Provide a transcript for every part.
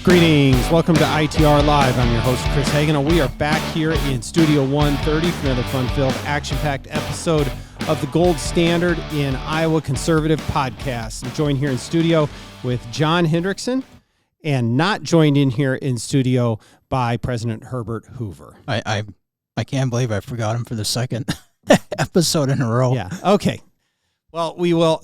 Greetings. Welcome to ITR Live. I'm your host, Chris Hagan, and we are back here in Studio 130 for another fun-filled, action-packed episode of the Gold Standard in Iowa Conservative Podcast. I'm joined here in studio with John Hendrickson, and not joined in here in studio by President Herbert Hoover. I can't believe I forgot him for the second episode in a row. Yeah. Okay. Well, we will...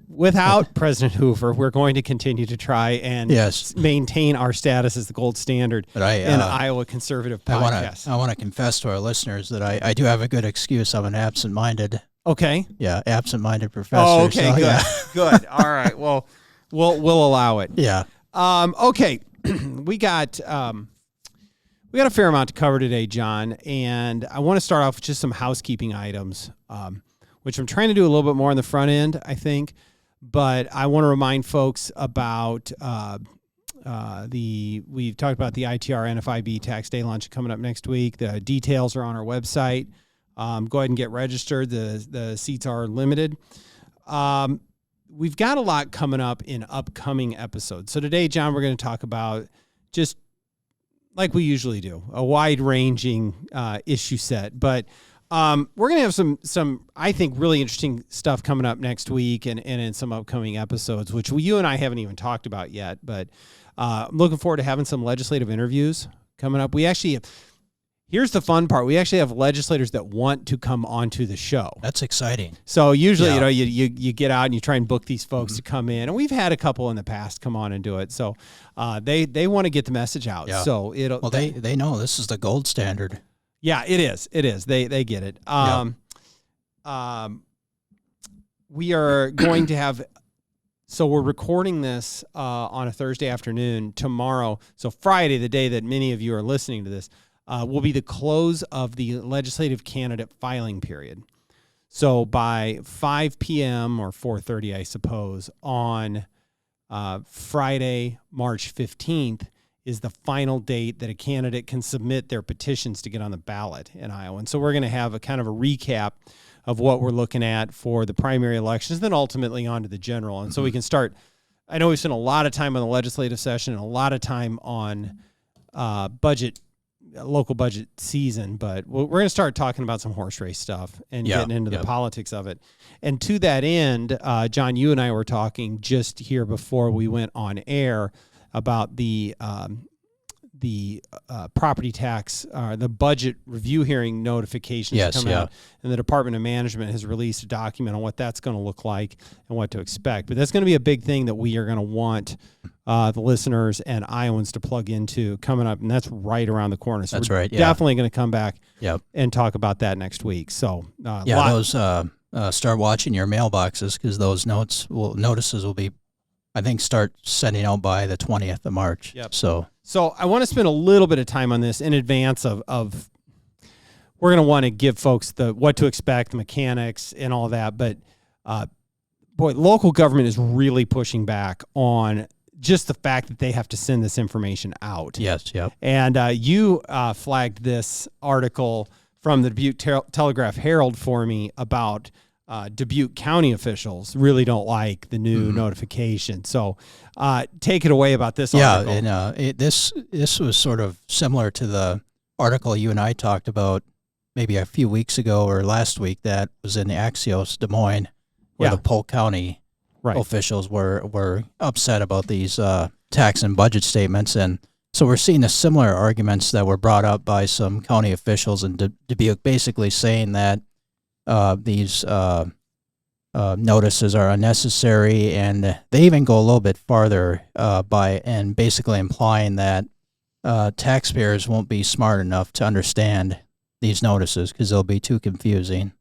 Without President Hoover, we're going to continue to try and maintain our status as the gold standard in Iowa Conservative Podcast. I want to confess to our listeners that I do have a good excuse. I'm an absent-minded. Okay. Yeah, absent-minded professor. Oh, okay, so, good, yeah. good. All right. Well, we'll allow it. Yeah. Okay. We got a fair amount to cover today, John, and I want to start off with just some housekeeping items, which I'm trying to do a little bit more on the front end, I think. But I want to remind folks about we've talked about the ITR NFIB tax day lunch coming up next week. The details are on our website. Go ahead and get registered. The seats are limited. We've got a lot coming up in upcoming episodes. So today, John, we're going to talk about, just like we usually do, a wide-ranging issue set. But we're going to have some, I think, really interesting stuff coming up next week and in some upcoming episodes, which you and I haven't even talked about yet. But I'm looking forward to having some legislative interviews coming up. Here's the fun part. We actually have legislators that want to come onto the show. That's exciting. So usually, you get out and you try and book these folks to come in. And we've had a couple in the past come on and do it. So they want to get the message out. Yeah. So they know this is the gold standard. Yeah, it is. It is. They get it. We are going to have, so we're recording this on a Thursday afternoon. Tomorrow, so Friday, the day that many of you are listening to this, will be the close of the legislative candidate filing period. So by 5 p.m. or 4:30, I suppose, on Friday, March 15th, is the final date that a candidate can submit their petitions to get on the ballot in Iowa. And so we're going to have a kind of a recap of what we're looking at for the primary elections, then ultimately on to the general. And so we can start, I know we've spent a lot of time on the legislative session and a lot of time on local budget season, but we're going to start talking about some horse race stuff and getting into the politics of it. And to that end, John, you and I were talking just here before we went on air about the property tax, the budget review hearing notifications coming out, and the Department of Management has released a document on what that's going to look like and what to expect. But that's going to be a big thing that we are going to want the listeners and Iowans to plug into coming up, and that's right around the corner. So we're definitely going to come back and talk about that next week. So those start watching your mailboxes, because those notices will be, I think, start sending out by the 20th of March. Yep. So I want to spend a little bit of time on this in advance of we're going to want to give folks what to expect, the mechanics and all that. But local government is really pushing back on just the fact that they have to send this information out. Yes, yep. And you flagged this article from the Dubuque Telegraph Herald for me about Dubuque County officials really don't like the new notification. So take it away about this article. Yeah, and this was sort of similar to the article you and I talked about maybe a few weeks ago or last week that was in the Axiom, Des Moines, where the Polk County officials were upset about these tax and budget statements. And so we're seeing the similar arguments that were brought up by some county officials in Dubuque, basically saying that these notices are unnecessary, and they even go a little bit farther and basically implying that taxpayers won't be smart enough to understand these notices because they'll be too confusing.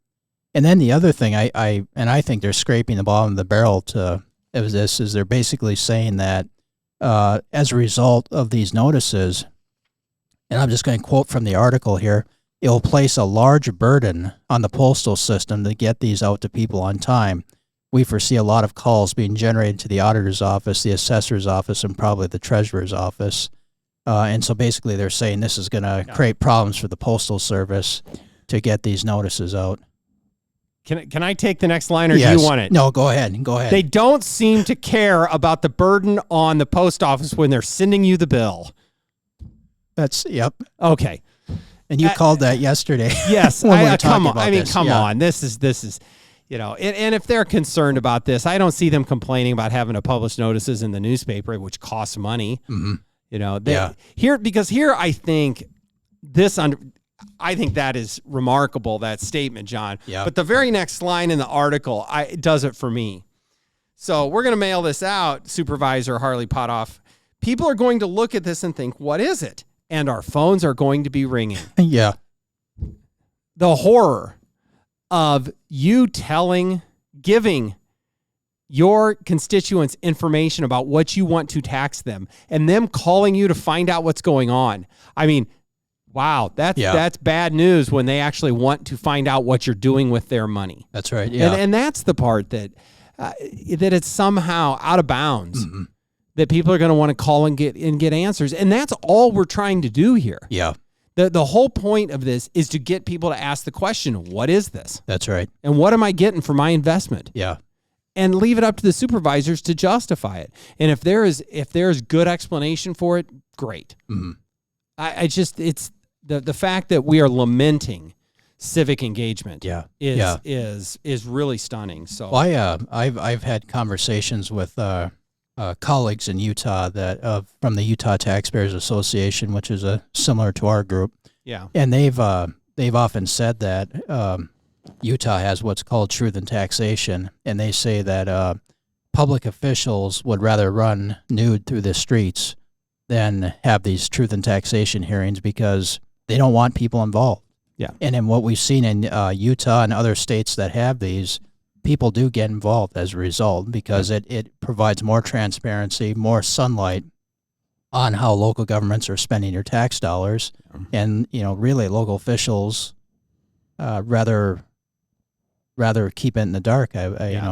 And then the other thing, I think they're scraping the bottom of the barrel is they're basically saying that as a result of these notices, and I'm just going to quote from the article here, it will place a large burden on the postal system to get these out to people on time. We foresee a lot of calls being generated to the auditor's office, the assessor's office, and probably the treasurer's office. And so basically they're saying this is going to create problems for the Postal Service to get these notices out. Can I take the next line, or Yes. do you want it? No, go ahead. Go ahead. They don't seem to care about the burden on the post office when they're sending you the bill. Yep. Okay. And you called that yesterday. Yes. when we were Come talking on. about I mean, this. come Yeah. on. This is, and if they're concerned about this, I don't see them complaining about having to publish notices in the newspaper, which costs money. Mm-hmm. Here I think I think that is remarkable, that statement, John. Yeah. But the very next line in the article, it does it for me. So we're going to mail this out, Supervisor Harley Potoff. People are going to look at this and think, what is it? And our phones are going to be ringing. Yeah. The horror of you giving your constituents information about what you want to tax them and them calling you to find out what's going on. I mean, wow, that's bad news when they actually want to find out what you're doing with their money. That's right. Yeah. And that's the part that it's somehow out of bounds. Mm-hmm. That people are going to want to call and get answers. And that's all we're trying to do here. Yeah. The whole point of this is to get people to ask the question, what is this? That's right. And what am I getting for my investment? Yeah. And leave it up to the supervisors to justify it. And if there is good explanation for it, great. Mm-hmm. It's the fact that we are lamenting civic engagement is really stunning. So I've had conversations with colleagues in Utah that from the Utah Taxpayers Association, which is similar to our group. Yeah. And they've often said that Utah has what's called truth in taxation, and they say that public officials would rather run nude through the streets than have these truth in taxation hearings because they don't want people involved. Yeah. And in what we've seen in Utah and other states that have these, people do get involved as a result because it provides more transparency, more sunlight on how local governments are spending their tax dollars. And, really local officials rather keep it in the dark. I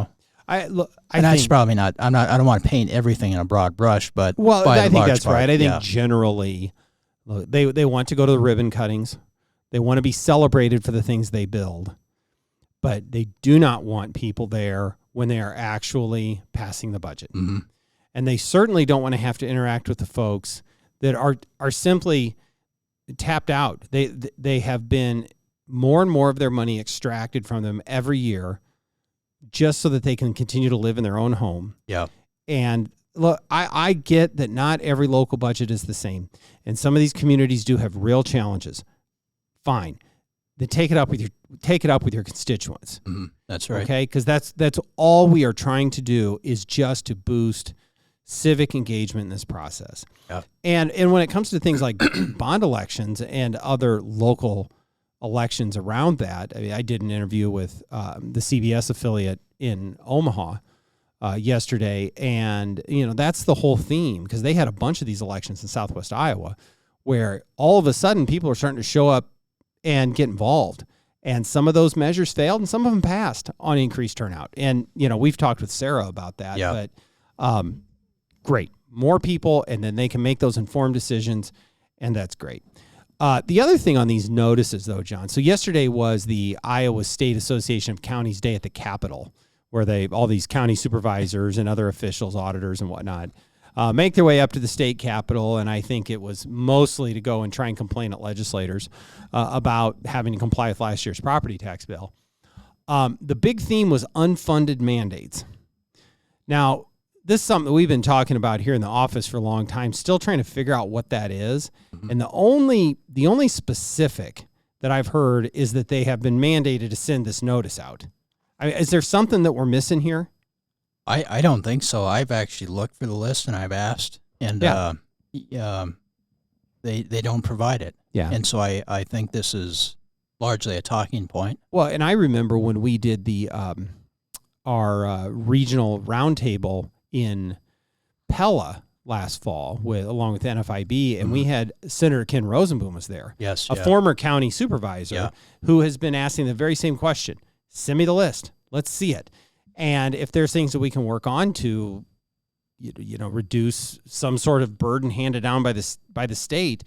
think probably not. I don't want to paint everything in a broad brush, but I think that's right. I think generally they want to go to the ribbon cuttings. They want to be celebrated for the things they build, but they do not want people there when they are actually passing the budget. Mm-hmm. And they certainly don't want to have to interact with the folks that are simply tapped out. They have been more and more of their money extracted from them every year just so that they can continue to live in their own home. Yeah. And look, I get that not every local budget is the same. And some of these communities do have real challenges. Fine. Then take it up with your constituents. Mm-hmm. That's right. Okay? Because that's all we are trying to do is just to boost civic engagement in this process. Yeah. And when it comes to things like bond elections and other local elections around that, I did an interview with the CBS affiliate in Omaha yesterday, and that's the whole theme, because they had a bunch of these elections in Southwest Iowa where all of a sudden people are starting to show up and get involved. And some of those measures failed and some of them passed on increased turnout. And, we've talked with Sarah about that. Yeah. But great. More people, and then they can make those informed decisions, and that's great. The other thing on these notices, though, John, so yesterday was the Iowa State Association of Counties Day at the Capitol, where all these county supervisors and other officials, auditors and whatnot, make their way up to the state capitol, and I think it was mostly to go and try and complain at legislators about having to comply with last year's property tax bill. The big theme was unfunded mandates. Now, this is something that we've been talking about here in the office for a long time, still trying to figure out what that is. Mm-hmm. And the only specific that I've heard is that they have been mandated to send this notice out. Is there something that we're missing here? I don't think so. I've actually looked for the list and I've asked, and they don't provide it. Yeah. And so I think this is largely a talking point. Well, and I remember when we did the our regional roundtable in Pella last fall along with NFIB, and we had Senator Ken Rosenboom was there. Yes. A former county supervisor who has been asking the very same question. Send me the list. Let's see it. And if there's things that we can work on to, reduce some sort of burden handed down by the state,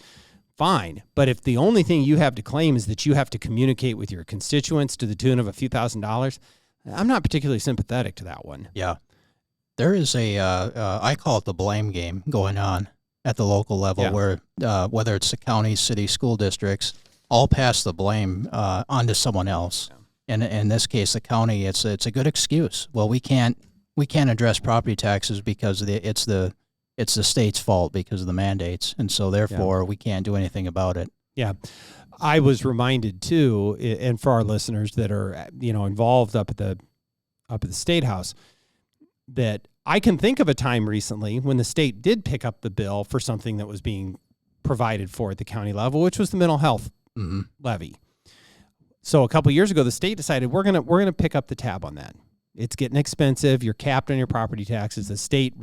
fine. But if the only thing you have to claim is that you have to communicate with your constituents to the tune of a few $1,000s, I'm not particularly sympathetic to that one. Yeah. There is I call it the blame game going on at the local level where whether it's the county, city, school districts, all pass the blame onto someone else. Yeah. And in this case, the county, it's a good excuse. Well, we can't address property taxes because it's the state's fault because of the mandates, and so therefore we can't do anything about it. Yeah. I was reminded too, and for our listeners that are involved up at the State House, that I can think of a time recently when the state did pick up the bill for something that was being provided for at the county level, which was the mental health levy. So a couple of years ago, the state decided we're gonna pick up the tab on that. It's getting expensive. You're capped on your property taxes. The state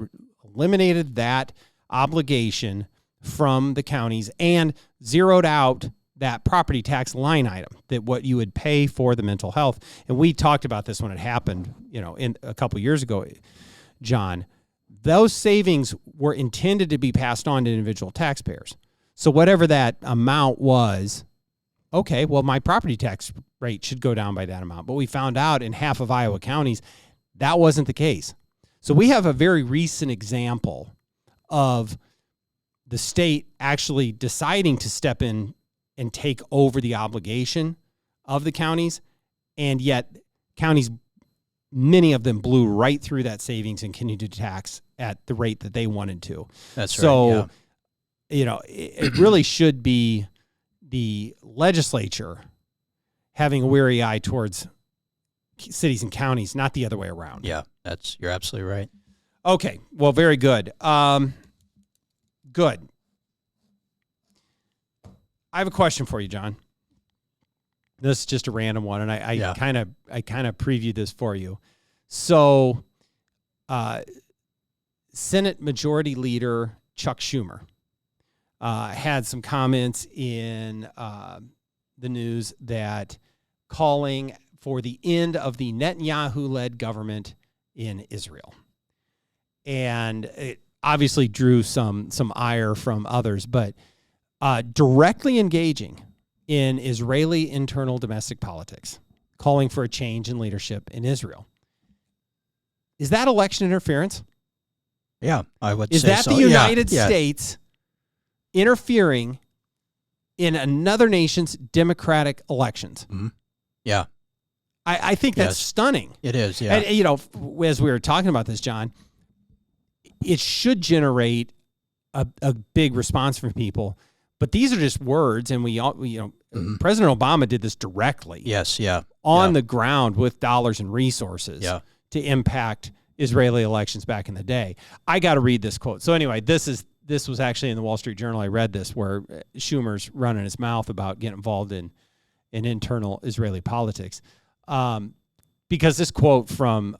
eliminated that obligation from the counties and zeroed out that property tax line item, that what you would pay for the mental health. And we talked about this when it happened, in a couple of years ago, John. Those savings were intended to be passed on to individual taxpayers. So whatever that amount was, okay, well, my property tax rate should go down by that amount. But we found out in half of Iowa counties, that wasn't the case. So we have a very recent example of the state actually deciding to step in and take over the obligation of the counties, and yet counties, many of them blew right through that savings and continued to tax at the rate that they wanted to. That's right. So, it really should be the legislature having a weary eye towards cities and counties, not the other way around. Yeah, you're absolutely right. Okay, well, very good. Good. I have a question for you, John. This is just a random one, and I kind of previewed this for you. So, Senate Majority Leader Chuck Schumer had some comments in the news that calling for the end of the Netanyahu-led government in Israel. And it obviously drew some ire from others, but directly engaging in Israeli internal domestic politics, calling for a change in leadership in Israel. Is that election interference? Yeah, I would say so. Is that the United States interfering in another nation's democratic elections? Mm-hmm. Yeah. I think that's stunning. It is, yeah. And, as we were talking about this, John, it should generate a big response from people. But these are just words, and President Obama did this directly. Yes, yeah. On the ground with dollars and resources to impact Israeli elections back in the day. I got to read this quote. So anyway, this was actually in the Wall Street Journal. I read this where Schumer's running his mouth about getting involved in internal Israeli politics. Because this quote from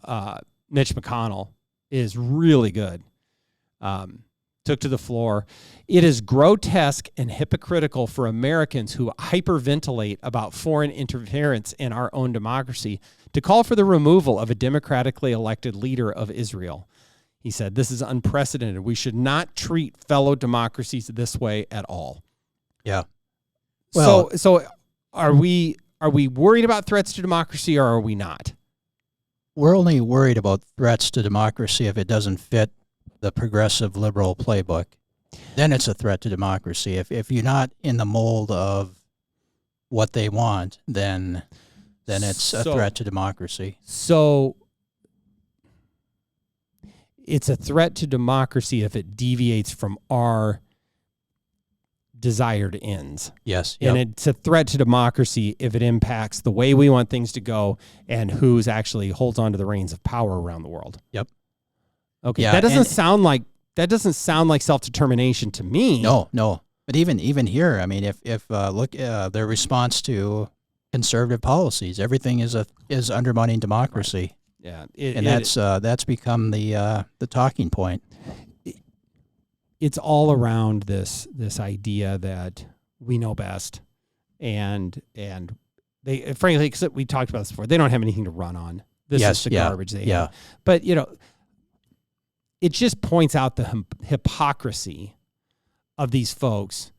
Mitch McConnell is really good. Took to the floor. It is grotesque and hypocritical for Americans who hyperventilate about foreign interference in our own democracy to call for the removal of a democratically elected leader of Israel. He said, "This is unprecedented. We should not treat fellow democracies this way at all." Yeah. Well, so are we worried about threats to democracy, or are we not? We're only worried about threats to democracy if it doesn't fit the progressive liberal playbook. Then it's a threat to democracy. If you're not in the mold of what they want, then it's a threat to democracy. So it's a threat to democracy if it deviates from our desired ends. Yes. Yep. And it's a threat to democracy if it impacts the way we want things to go and who's actually holds on to the reins of power around the world. Yep. Okay. Yeah, that doesn't sound like self-determination to me. No. But even here, I mean, if look their response to conservative policies, everything is undermining democracy. Right. Yeah. That's become the talking point. It's all around this idea that we know best, and they frankly, except we talked about this before, they don't have anything to run on. This is the garbage they have. But it just points out the hypocrisy of these folks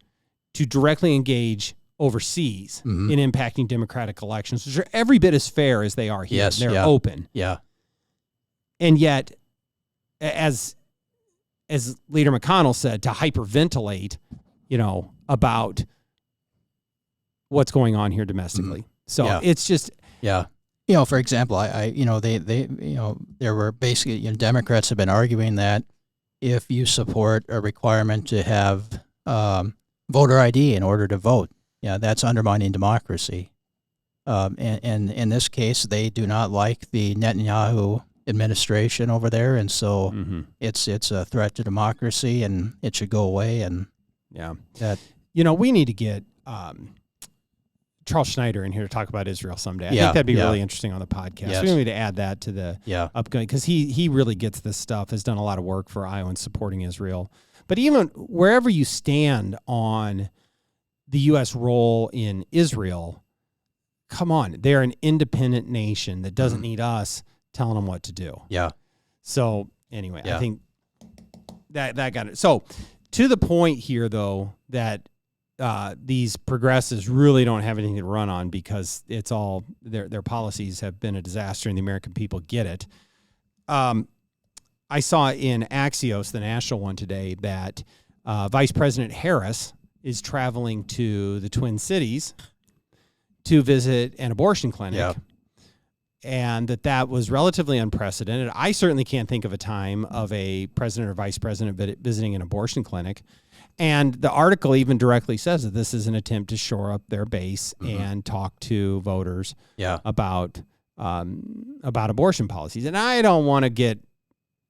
to directly engage overseas in impacting democratic elections, which are every bit as fair as they are here. Yes, They're yeah. open. Yeah. And yet, as Leader McConnell said, to hyperventilate, about what's going on here domestically. So it's just... Yeah. For example, there were basically, Democrats have been arguing that if you support a requirement to have voter ID in order to vote, that's undermining democracy. And in this case, they do not like the Netanyahu administration over there, and so it's a threat to democracy, and it should go away. And we need to get Charles Schneider in here to talk about Israel someday. I think that'd be really interesting on the podcast. Yes. We need to add that to the upcoming, because he really gets this stuff, has done a lot of work for Iowans supporting Israel. But even wherever you stand on the U.S. role in Israel, come on, they're an independent nation that doesn't need us telling them what to do. Yeah. So anyway, I think that got it. So to the point here, though, that these progressives really don't have anything to run on, because it's all their policies have been a disaster and the American people get it. I saw in Axios, the national one today, that Vice President Harris is traveling to the Twin Cities to visit an abortion clinic. Yeah. And that was relatively unprecedented. I certainly can't think of a time of a president or vice president visiting an abortion clinic. And the article even directly says that this is an attempt to shore up their base and talk to voters about abortion policies. And I don't want to get,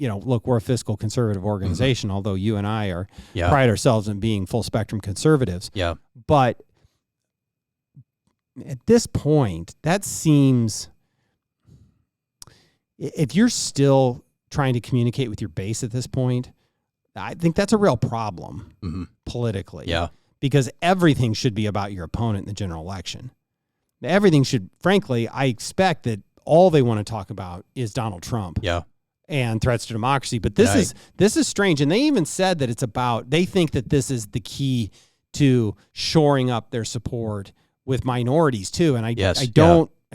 look, we're a fiscal conservative organization, although you and I pride ourselves in being full spectrum conservatives. Yeah. But at this point, that seems... If you're still trying to communicate with your base at this point, I think that's a real problem politically. Yeah. Because everything should be about your opponent in the general election. Everything should, frankly, I expect that all they want to talk about is Donald Trump. Yeah. And threats to democracy. But this is strange. And they even said that they think that this is the key to shoring up their support with minorities too. And I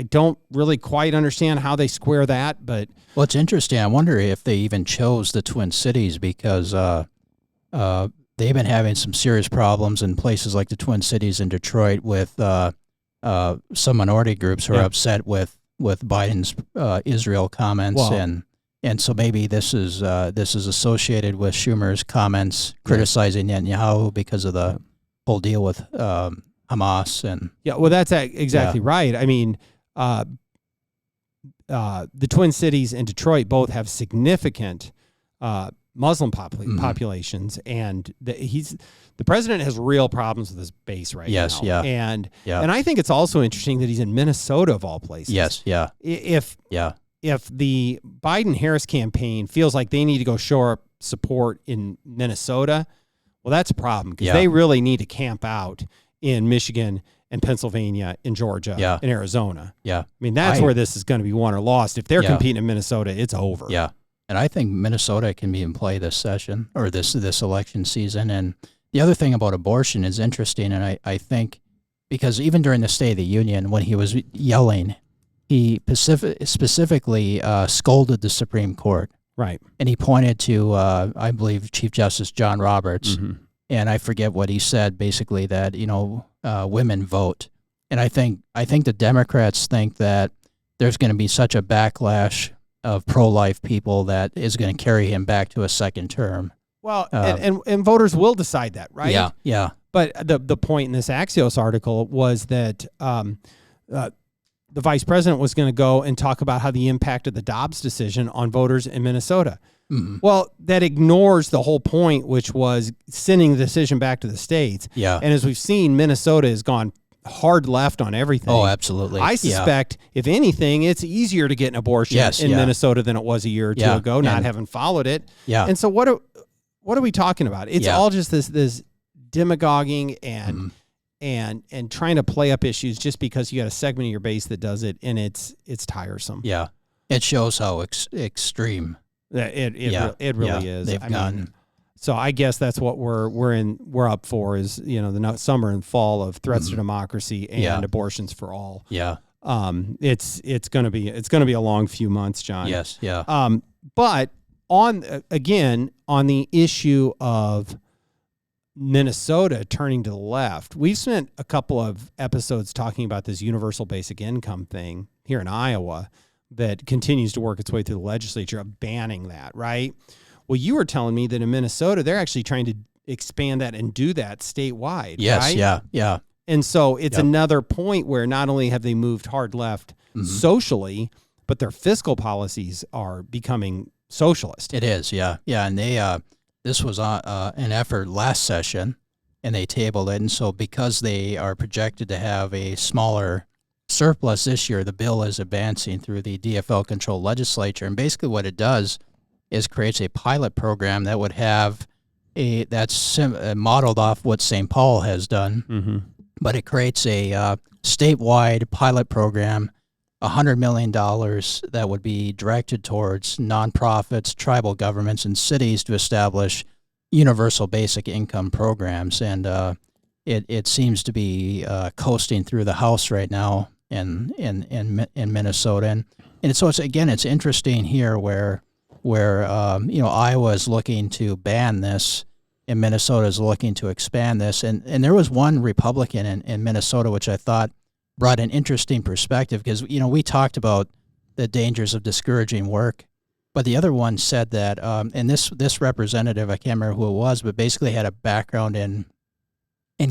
don't really quite understand how they square that, but... Well, it's interesting. I wonder if they even chose the Twin Cities, because they've been having some serious problems in places like the Twin Cities and Detroit with some minority groups who are upset with Biden's Israel comments, and so maybe this is associated with Schumer's comments criticizing Netanyahu because of the whole deal with Hamas. And well, that's exactly right. I mean, the Twin Cities and Detroit both have significant Muslim populations, and the president has real problems with his base right now. And I think it's also interesting that he's in Minnesota of all places. If the Biden-Harris campaign feels like they need to go shore up support in Minnesota, well, that's a problem, because they really need to camp out in Michigan and Pennsylvania, in Georgia, and Arizona. I mean, that's where this is going to be won or lost. If they're competing in Minnesota, it's over. And I think Minnesota can be in play this session, or this election season. And the other thing about abortion is interesting, and I think, because even during the State of the Union, when he was yelling, he specifically scolded the Supreme Court. Right. And he pointed to, I believe, Chief Justice John Roberts, and I forget what he said, basically that, women vote. And I think the Democrats think that there's going to be such a backlash of pro-life people that is going to carry him back to a second term. Well, and voters will decide that, right? Yeah. But the point in this Axios article was that the vice president was going to go and talk about how the impact of the Dobbs decision on voters in Minnesota. Well, that ignores the whole point, which was sending the decision back to the states. And as we've seen, Minnesota has gone hard left on everything. Oh, absolutely. I suspect, if anything, it's easier to get an abortion in Minnesota than it was a year or two ago, not having followed it. And so what are we talking about? It's all just this demagoguing and trying to play up issues just because you got a segment of your base that does it, and it's tiresome. It shows how extreme. It really is. They've gotten. So I guess that's what we're up for is, the summer and fall of threats to democracy and abortions for all. Yeah. It's going to be a long few months, John. Yes. Yeah. But on the issue of Minnesota turning to the left, we've spent a couple of episodes talking about this universal basic income thing here in Iowa that continues to work its way through the legislature of banning that, right? Well, you were telling me that in Minnesota, they're actually trying to expand that and do that statewide, yes, right? Yeah, yeah. And so it's another point where not only have they moved hard left socially, but their fiscal policies are becoming socialist. It is, yeah. Yeah, and they this was an effort last session, and they tabled it. And so because they are projected to have a smaller surplus this year, the bill is advancing through the DFL-controlled legislature. And basically what it does is creates a pilot program that would have modeled off what St. Paul has done, but it creates a statewide pilot program, $100 million that would be directed towards nonprofits, tribal governments, and cities to establish universal basic income programs. And it seems to be coasting through the House right now in Minnesota. And so it's interesting here where Iowa is looking to ban this and Minnesota is looking to expand this. And there was one Republican in Minnesota which I thought brought an interesting perspective because, we talked about the dangers of discouraging work, but the other one said that, and this representative, I can't remember who it was, but basically had a background in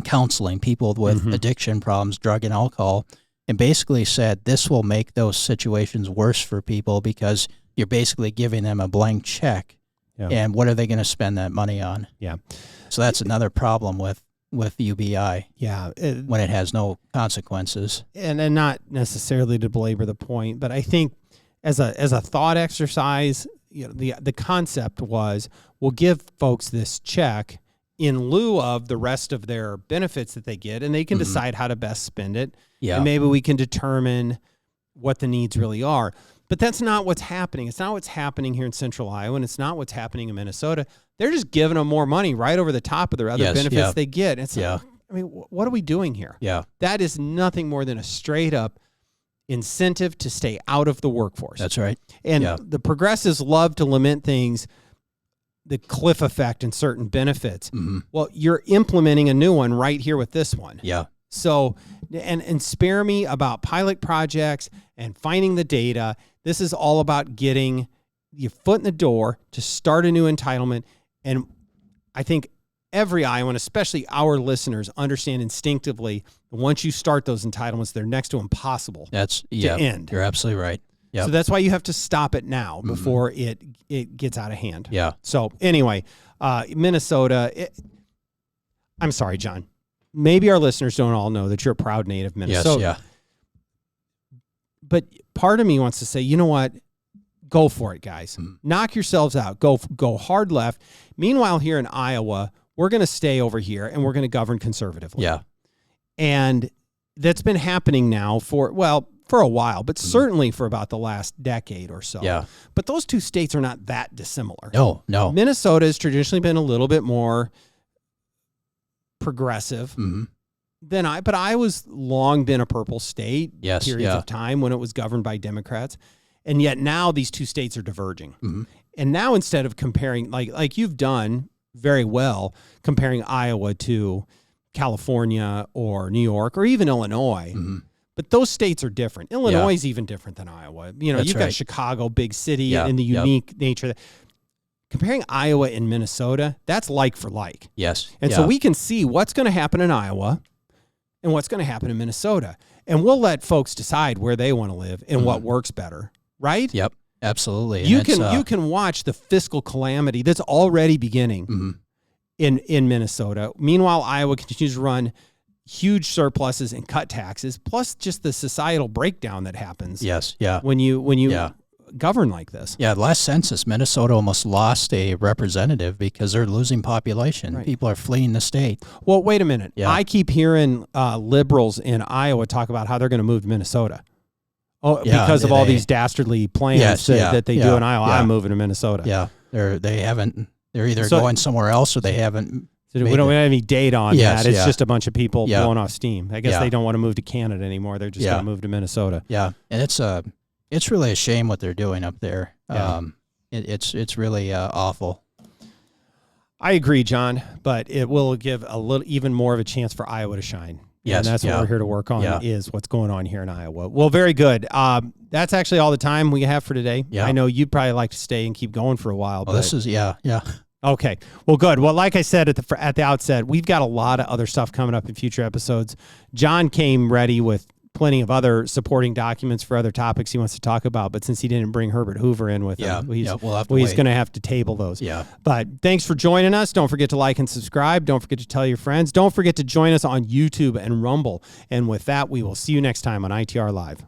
counseling people with addiction problems, drug and alcohol, and basically said this will make those situations worse for people because you're basically giving them a blank check, and what are they going to spend that money on? Yeah. So that's another problem with UBI. Yeah. When it has no consequences. And not necessarily to belabor the point, but I think as a thought exercise, the concept was we'll give folks this check in lieu of the rest of their benefits that they get, and they can decide how to best spend it. Yeah. And maybe we can determine what the needs really are. But that's not what's happening. It's not what's happening here in Central Iowa, and it's not what's happening in Minnesota. They're just giving them more money right over the top of their other benefits they get. It's like, what are we doing here? Yeah. That is nothing more than a straight up incentive to stay out of the workforce. That's right. And the progressives love to lament things, the cliff effect and certain benefits. Well, you're implementing a new one right here with this one. Yeah. So, and spare me about pilot projects and finding the data. This is all about getting your foot in the door to start a new entitlement. And I think every Iowan, especially our listeners, understand instinctively that once you start those entitlements, they're next to impossible to end. You're absolutely right. Yep. So that's why you have to stop it now before it gets out of hand. Yeah. So anyway, Minnesota, I'm sorry, John. Maybe our listeners don't all know that you're a proud native Minnesota. Yes, yeah. But part of me wants to say, you know what? Go for it, guys. Knock yourselves out. Go hard left. Meanwhile, here in Iowa, we're going to stay over here and we're going to govern conservatively. Yeah. And that's been happening now for a while, but certainly for about the last decade or so. Yeah. But those two states are not that dissimilar. No. Minnesota has traditionally been a little bit more progressive but Iowa's long been a purple state. Yes, periods of time when it was governed by Democrats. And yet now these two states are diverging. And now instead of comparing, like you've done very well, comparing Iowa to California or New York or even Illinois, but those states are different. Illinois is even different than Iowa. You've got Chicago, big city, and the unique nature. Comparing Iowa and Minnesota, that's like for like. Yes. And so we can see what's going to happen in Iowa and what's going to happen in Minnesota. And we'll let folks decide where they want to live and what works better. Right? Yep, absolutely. You can watch the fiscal calamity that's already beginning in Minnesota. Meanwhile, Iowa continues to run huge surpluses and cut taxes, plus just the societal breakdown that happens. Yes, yeah. When you govern like this. Yeah, last census, Minnesota almost lost a representative because they're losing population. Right. People are fleeing the state. Well, wait a minute. Yeah. I keep hearing liberals in Iowa talk about how they're going to move to Minnesota. Oh, because of all these dastardly plans that they do in Iowa. I'm moving to Minnesota. Yeah, they haven't They're either So- going somewhere else or they haven't. So we don't have any date on Yes, that. It's yeah. just a bunch of people Yeah. blowing off steam. I guess Yeah. they don't want to move to Canada anymore. They're just Yeah. going to move to Minnesota. Yeah, and it's really a shame what they're doing up there. Yeah. It's really awful. I agree, John, but it will give a little even more of a chance for Iowa to shine. Yes, And that's what yeah. we're here to work on Yeah. is what's going on here in Iowa. Well, very good. That's actually all the time we have for today. Yeah. I know you'd probably like to stay and keep going for a while. Well, but this is yeah. okay. Well, good. Well, like I said at the outset, we've got a lot of other stuff coming up in future episodes. John came ready with plenty of other supporting documents for other topics he wants to talk about, but since he didn't bring Herbert Hoover in with him, he's we'll have to he's wait. going to have to table those. Yeah. But thanks for joining us. Don't forget to like and subscribe. Don't forget to tell your friends. Don't forget to join us on YouTube and Rumble. And with that, we will see you next time on ITR Live.